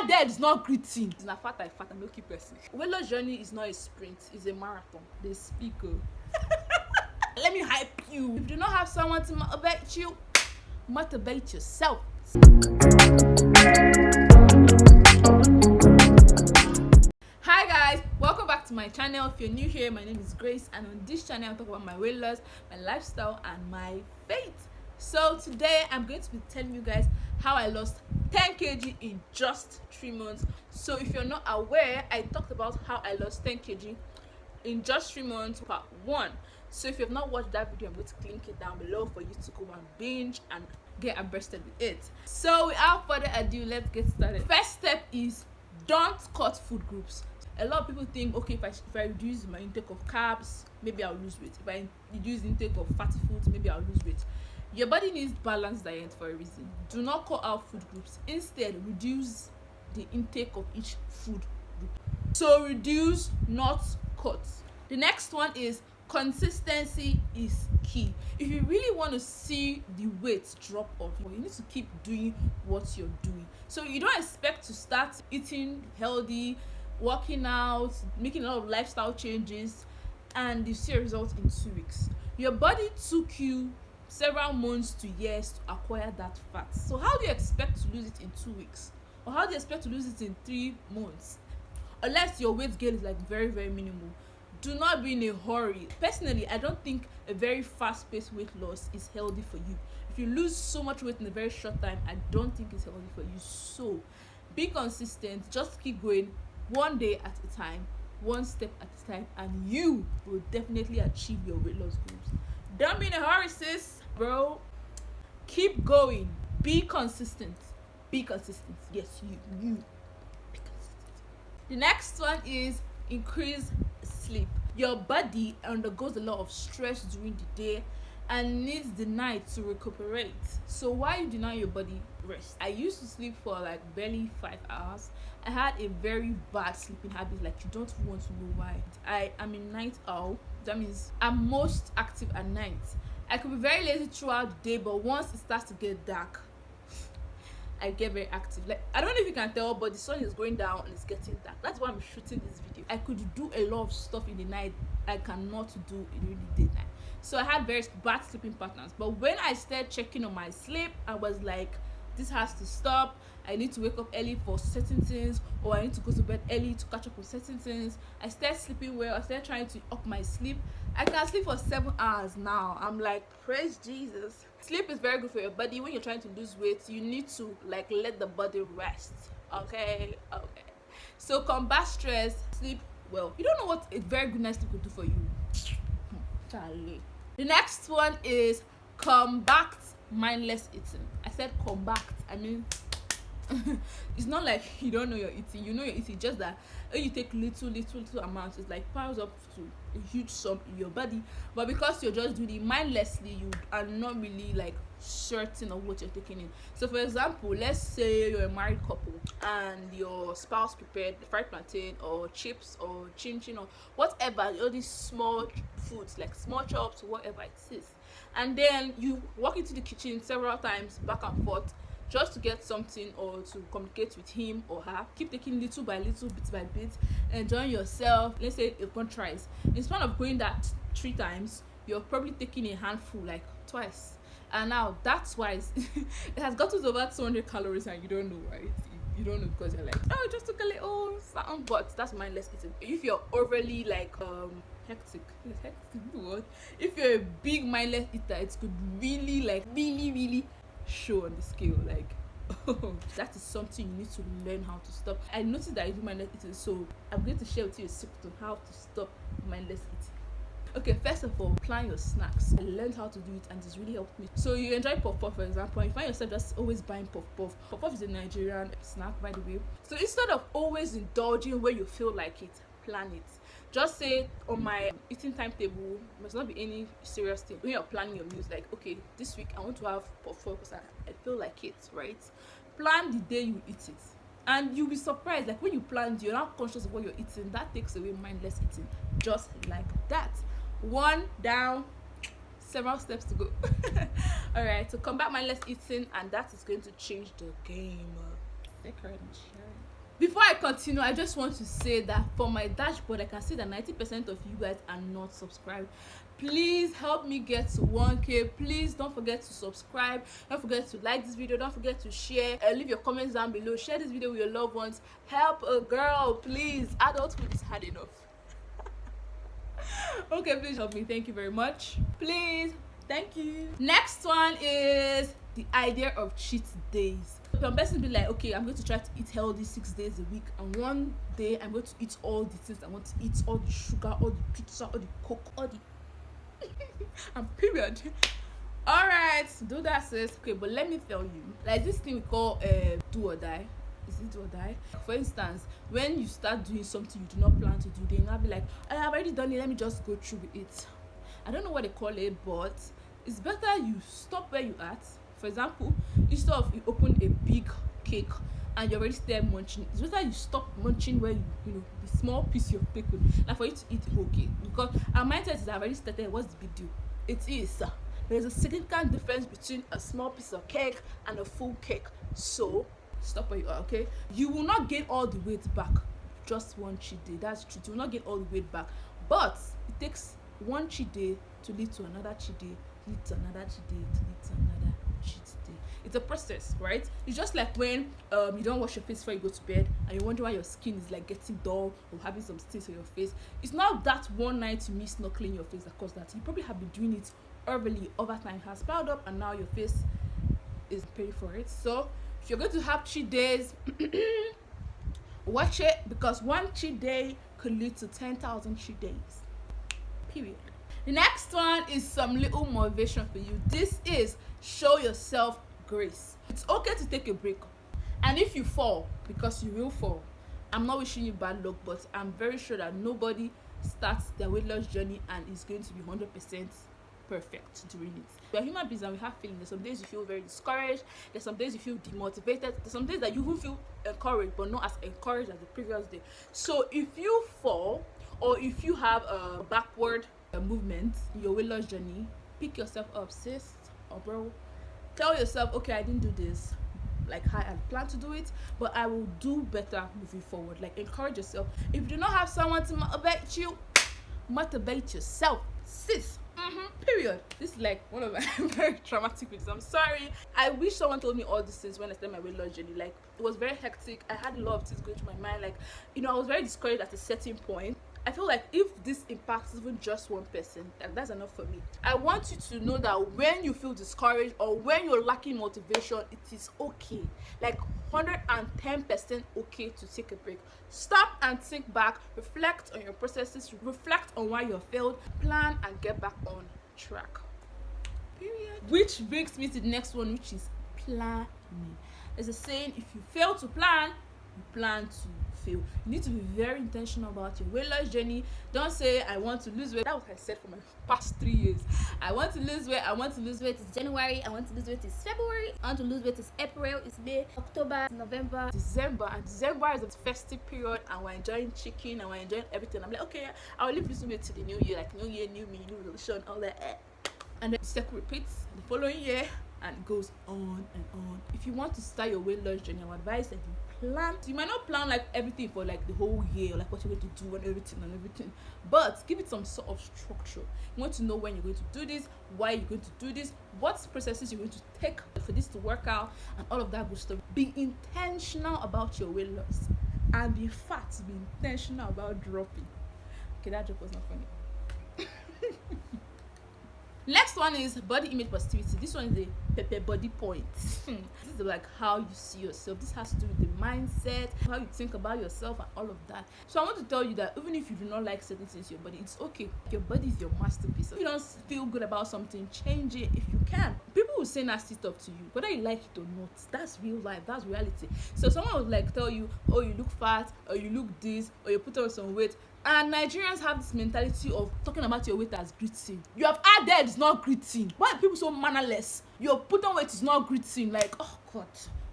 fat there is not greeting. It's not fat, I no keep person. Weight loss journey is not a sprint, it's a marathon. They speak. Let me hype you. If you do not have someone to motivate you, motivate yourself. Hi guys, welcome back to my channel. If you're new here, my name is Grace, and on this channel I talk about my weight loss, my lifestyle, and my faith. So today I'm going to be telling you guys how I lost 10 kg in just 3 months. So if you're not aware, I talked about how I lost 10 kg in just 3 months, part 1. So if you have not watched that video, I'm going to link it down below for you to go and binge and get abreasted with it. So without further ado, let's get started. First step is don't cut food groups. A lot of people think, okay, if I reduce my intake of carbs, maybe I'll lose weight. If I reduce the intake of fatty foods, maybe I'll lose weight. Your body needs balanced diet for a reason. Do not cut out food groups. Instead, reduce the intake of each food group. So reduce, not cut. The next one is consistency is key. If you really want to see the weight drop off, you need to keep doing what you're doing. So you don't expect to start eating healthy, working out, making a lot of lifestyle changes, and you see a result in 2 weeks. Your body took you several months to years to acquire that fat. So how do you expect to lose it in 2 weeks? Or how do you expect to lose it in 3 months? Unless your weight gain is like very, very minimal. Do not be in a hurry. Personally, I don't think a very fast-paced weight loss is healthy for you. If you lose so much weight in a very short time, I don't think it's healthy for you. So be consistent, just keep going one day at a time, one step at a time, and you will definitely achieve your weight loss goals. Don't be in a hurry, sis, bro. Keep going. Be consistent. Be consistent. Yes, you be consistent. The next one is increase sleep. Your body undergoes a lot of stress during the day and needs the night to recuperate. So why you deny your body rest? I used to sleep for like barely 5 hours. I had a very bad sleeping habit, like you don't want to know why. I am a night owl. That means I'm most active at night. I could be very lazy throughout the day, but once it starts to get dark, I get very active. Like, I don't know if you can tell, but the sun is going down and it's getting dark. That's why I'm shooting this video. I could do a lot of stuff in the night I cannot do in the daytime. So I had very bad sleeping patterns. But when I started checking on my sleep, I was like, this has to stop. I need to wake up early for certain things, or I need to go to bed early to catch up on certain things. I started sleeping well. I started trying to up my sleep. I can sleep for 7 hours now. I'm like, praise Jesus. Sleep is very good for your body. When you're trying to lose weight, you need to like let the body rest. Okay. So combat stress, sleep well. You don't know what a very good night's sleep could do for you. Charlie. The next one is combat mindless eating. I said combat. I mean, it's not like you don't know you're eating. You know you're eating, just that when you take little amounts, it's like piles up to a huge sum in your body. But because you're just doing it mindlessly, you are not really like certain of what you're taking in. So for example, let's say you're a married couple and your spouse prepared fried plantain or chips or chin or whatever, all these small foods like small chops, whatever it is, and then you walk into the kitchen several times back and forth just to get something or to communicate with him or her. Keep taking little by little, bit by bit, enjoying yourself. Let's say a bunch rice. Instead of going that 3 times, you're probably taking a handful like twice. And now that's why it has gotten to over 200 calories and you don't know, right? You don't know because you're like, oh, just took a little something. But that's mindless eating. If you're overly like hectic what? If you're a big mindless eater, it could really like really show on the scale. Like, oh, that is something you need to learn how to stop. I noticed that I do mindless eating, so I'm going to share with you a secret on how to stop mindless eating. Okay, first of all, plan your snacks. I learned how to do it and it's really helped me. So you enjoy puff-puff, for example, and you find yourself just always buying puff-puff. Puff-puff is a Nigerian snack, by the way. So instead of always indulging where you feel like it, plan it. Just say on my eating timetable, must not be any serious thing. When you're planning your meals, like, okay, this week I want to have puff-puff because I feel like it, right? Plan the day you eat it. And you'll be surprised, like when you plan, you're not conscious of what you're eating. That takes away mindless eating, just like that. 1 down, several steps to go. All right, so combat mindless eating, and that is going to change the game. secret and share it. Before I continue, I just want to say that for my dashboard, I can see that 90% of you guys are not subscribed. Please help me get to 1K. Please don't forget to subscribe. Don't forget to like this video. Don't forget to share. Leave your comments down below. Share this video with your loved ones. Help a girl, please. Adulthood is hard enough. Okay, please help me. Thank you very much. Please. Thank you. Next one is the idea of cheat days. Some person be like, okay, I'm going to try to eat healthy 6 days a week, and one day I'm going to eat all the things I want to eat, all the sugar, all the pizza, all the coke, all the and period. All right, do that, sis. Okay, but let me tell you, like this thing we call do or die. Is it do or die? For instance, when you start doing something you do not plan to do, then I'll be like, I've already done it, let me just go through with it. I don't know what they call it, but it's better you stop where you at. For example, instead of you open a big cake and you're already there munching, it's better you stop munching where you know the small piece you've taken, and for you to eat the whole cake. Because our mindset is already started. What's the big deal? It is. There's a significant difference between a small piece of cake and a full cake. So stop where you are, okay? You will not gain all the weight back just one cheat day. That's true. You will not get all the weight back, but it takes one cheat day to lead to another cheat day, lead to another cheat day, to lead to another cheat day. It's a process, right? It's just like when you don't wash your face before you go to bed and you wonder why your skin is like getting dull or having some stains on your face. It's not that one night you miss not cleaning your face that caused that. You probably have been doing it early, over time has piled up, and now your face is paying for it. So if you're going to have cheat days, watch it, because one cheat day could lead to 10,000 cheat days. Period. The next one is some little motivation for you. This is show yourself grace. It's okay to take a break, and if you fall, because you will fall, I'm not wishing you bad luck, but I'm very sure that nobody starts their weight loss journey and is going to be 100% perfect during it. We're human beings and we have feelings. There's some days you feel very discouraged, there's some days you feel demotivated, there's some days that you will feel encouraged but not as encouraged as the previous day. So if you fall, or if you have a backward movement in your weight loss journey, pick yourself up, sis or bro. Tell yourself, okay, I didn't do this like how I planned to do it, but I will do better moving forward. Like, encourage yourself. If you do not have someone to motivate you, motivate yourself, sis. Period. This is like one of my very traumatic things. I'm sorry. I wish someone told me all these things when I started my weight loss journey. Like, it was very hectic. I had a lot of things going through my mind. Like, you know, I was very discouraged at a certain point. I feel like if this impacts even just one person, that's enough for me. I want you to know that when you feel discouraged or when you're lacking motivation, it is okay. Like 110% okay to take a break. Stop and think back, reflect on your processes, reflect on why you failed, plan and get back on track. Period. Which brings me to the next one, which is planning. There's a saying, if you fail to plan, you plan to fail. You need to be very intentional about your weight loss journey. Don't say, I want to lose weight. That's what I said for my past 3 years. I want to lose weight. I want to lose weight. It's January. I want to lose weight. It's February. I want to lose weight. It's April. It's May, October, November, December. And December is a festive period, and we're enjoying chicken and we're enjoying everything. I'm like, okay, I'll leave losing weight to the new year, like new year, new me, new resolution, all that. And then the cycle repeats the following year, and it goes on and on. If you want to start your weight loss journey, I would advise that you plan. You might not plan like everything for like the whole year, or like what you're going to do and everything, but give it some sort of structure. You want to know when you're going to do this, why you're going to do this, what processes you're going to take for this to work out, and all of that good stuff. Be intentional about your weight loss, and be fat. Be intentional about dropping. Okay, that joke was not funny. Next one is body image positivity. This one is a pepper body point. This is like how you see yourself. This has to do with the mindset, how you think about yourself, and all of that. So I want to tell you that even if you do not like certain things in your body, it's okay. Your body is your masterpiece. If you don't feel good about something, change it if you can. People will say nasty stuff to you, whether you like it or not. That's real life. That's reality. So someone would like tell you, oh, you look fat, or you look this, or you put on some weight. And Nigerians have this mentality of talking about your weight as greeting. You have added is not greeting. Why are people so mannerless? Your put on weight is not greeting. Like, oh God,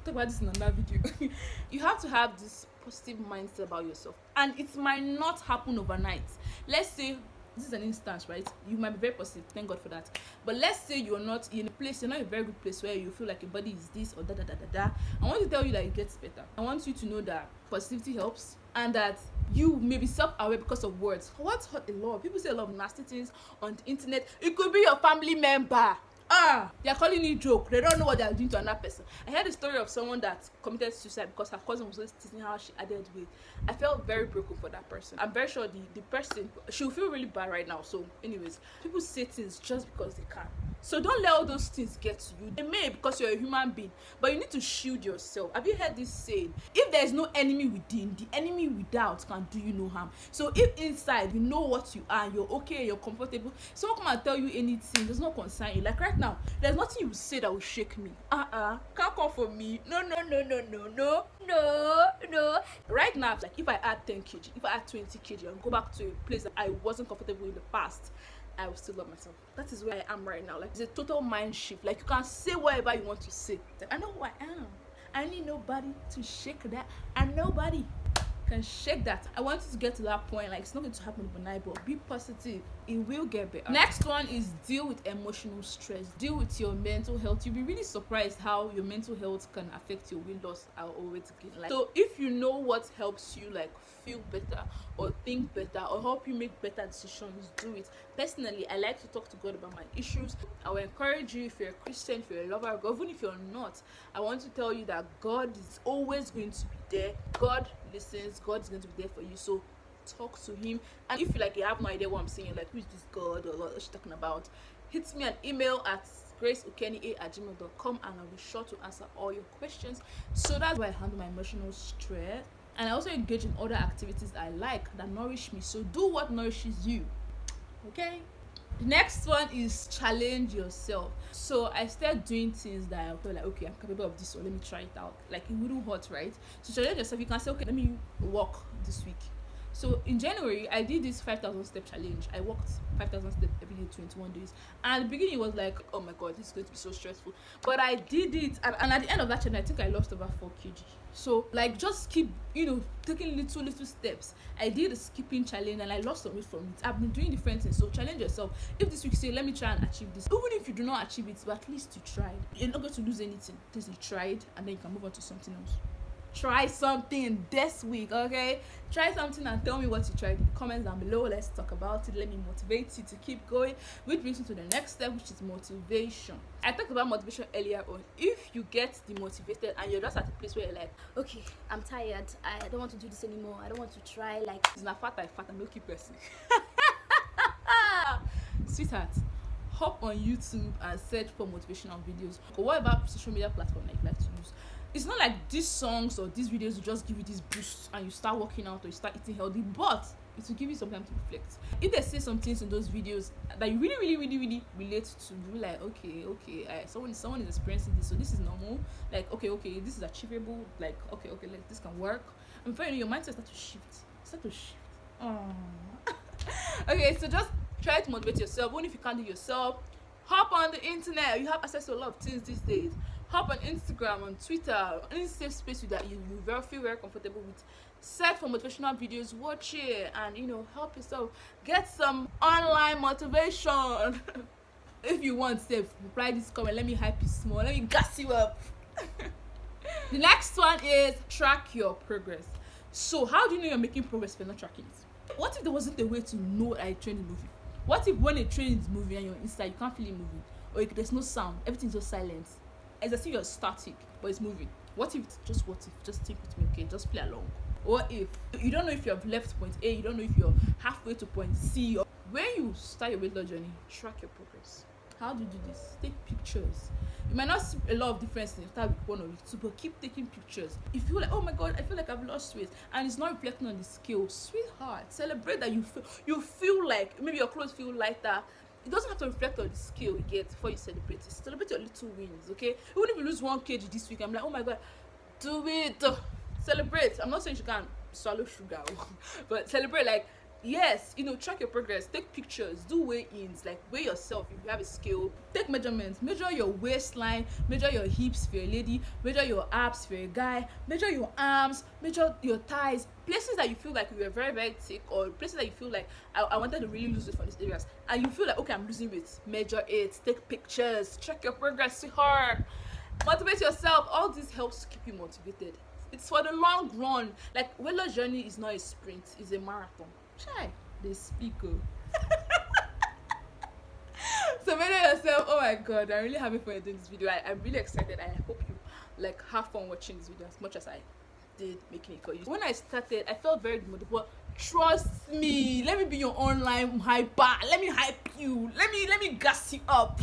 talk about this in another video. You have to have this positive mindset about yourself, and it might not happen overnight. Let's say this is an instance, right? You might be very positive, thank God for that. But let's say you're not in a place, you're not in a very good place where you feel like your body is this or da. I want to tell you that it gets better. I want you to know that positivity helps, and that you may be self-aware because of words. What's hurt a lot? People say a lot of nasty things on the internet. It could be your family member. They are calling it joke. They don't know what they are doing to another person. I heard the story of someone that committed suicide because her cousin was just teasing how she added weight. I felt very broken for that person. I'm very sure the person, she'll feel really bad right now. So anyways, people say things just because they can. So don't let all those things get to you. They may, because you're a human being, but you need to shield yourself. Have you heard this saying? If there is no enemy within, the enemy without can do you no harm. So if inside you know what you are, you're okay, you're comfortable, someone come and tell you anything, does not concern you. Like right now, there's nothing you will say that will shake me. Can't come for me. No. Right now, like if I add 10 kg, if I add 20 kg and go back to a place that I wasn't comfortable in the past, I will still love myself. That is where I am right now. Like it's a total mind shift. Like you can say whatever you want to say. Like, I know who I am. I need nobody to shake that, and nobody can shake that. I want you to get to that point. Like it's not going to happen overnight, but be positive. It will get better. Next one is deal with emotional stress. Deal with your mental health. You'll be really surprised how your mental health can affect your weight loss or weight gain. Like, so if you know what helps you like feel better or think better or help you make better decisions, do it. Personally, I like to talk to God about my issues. I will encourage you, if you're a Christian, if you're a lover of God, even if you're not, I want to tell you that God is always going to be there. God listens. God is going to be there for you. So talk to him. And if you like you have no idea what I'm saying, like who is this God or what she's talking about, hit me an email at graceokenia@gmail.com and I'll be sure to answer all your questions. So that's why I handle my emotional stress. And I also engage in other activities I like that nourish me. So do what nourishes you. Okay? The next one is challenge yourself. So I started doing things that I feel like, okay, I'm capable of this, so let me try it out. Like it wouldn't hurt, right? So challenge yourself. You can say, okay, let me walk this week. So in January, I did this 5,000 step challenge. I walked 5,000 steps every day, 21 days. And at the beginning, it was like, oh my God, this is going to be so stressful. But I did it. And at the end of that challenge, I think I lost over 4 kg. So like just keep, taking little steps. I did a skipping challenge and I lost some weight from it. I've been doing different things. So challenge yourself. If this week you say, let me try and achieve this. Even if you do not achieve it, but at least you tried. You're not going to lose anything because you tried, and then you can move on to something else. Try something this week, okay? Try something and tell me what you tried in the comments down below. Let's talk about it. Let me motivate you to keep going, which brings me to the next step, which is motivation. I talked about motivation earlier on. If you get demotivated and you're just at a place where you're like, okay, I'm tired, I don't want to do this anymore, I don't want to try, like it's not fat, I'm milky person. Sweetheart, hop on YouTube and search for motivational videos or whatever social media platform that you like to use. It's not like these songs or these videos will just give you this boost and you start working out or you start eating healthy, but it will give you some time to reflect. If they say some things in those videos that you really relate to, you're like, okay, someone is experiencing this, so this is normal. Like, okay, this is achievable. Like, okay, like this can work. And before you know, your mindset start to shift. Okay, so just try to motivate yourself. Even if you can't do it yourself, hop on the internet. You have access to a lot of things these days. Hop on Instagram, on Twitter, any safe space that you feel very comfortable with. Search for motivational videos, watch it, and help yourself get some online motivation. If you want, reply this comment. Let me hype you small. Let me gas you up. The next one is track your progress. So how do you know you're making progress if you're not tracking it? What if there wasn't a way to know that a train is moving? What if when a train is moving and you're inside, you can't feel it moving, or there's no sound, everything's just silent? It's as if you're static, but it's moving. What if? Just think with me, okay? Just play along. What if you don't know if you have left point A, you don't know if you're halfway to point C? Or when you start your weight loss journey, track your progress. How do you do this? Take pictures. You might not see a lot of difference in start with 1 or with 2, but keep taking pictures. If you feel like, oh my God, I feel like I've lost weight, and it's not reflecting on the scale, sweetheart, celebrate that you feel like maybe your clothes feel lighter. It doesn't have to reflect on the scale you get before you celebrate it. Celebrate your little wins, okay? Even if you lose 1 kg this week, I'm like, oh my God, do it. Celebrate. I'm not saying you can't swallow sugar, but celebrate. Like, Yes, track your progress, take pictures, do weigh-ins, like weigh yourself if you have a scale, take measurements, measure your waistline, measure your hips if you're a lady, measure your abs if you're a guy, measure your arms, measure your thighs, places that you feel like you were very very thick, or places that you feel like I wanted to really lose weight for these areas, and you feel like, okay, I'm losing weight, measure it, take pictures, track your progress, sweetheart, motivate yourself. All this helps to keep you motivated. It's for the long run. Like, weight loss journey is not a sprint, it's a marathon. Chai, they speak. So measure yourself. Oh my god, I'm really happy for doing this video. I'm really excited. I hope you like have fun watching this video as much as I did making it for you. When I started, I felt very demotivated, but trust me, let me be your online hyper. Let me hype you. Let me gas you up.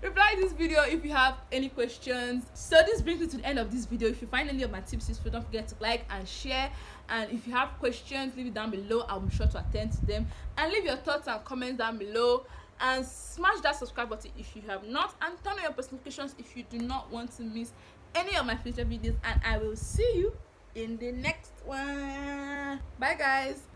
Reply this video if you have any questions. So this brings me to the end of this video. If you find any of my tips useful, don't forget to like and share, and if you have questions, leave it down below. I'll be sure to attend to them, and leave your thoughts and comments down below, and smash that subscribe button if you have not, and turn on your post notifications if you do not want to miss any of my future videos. And I will see you in the next one. Bye guys.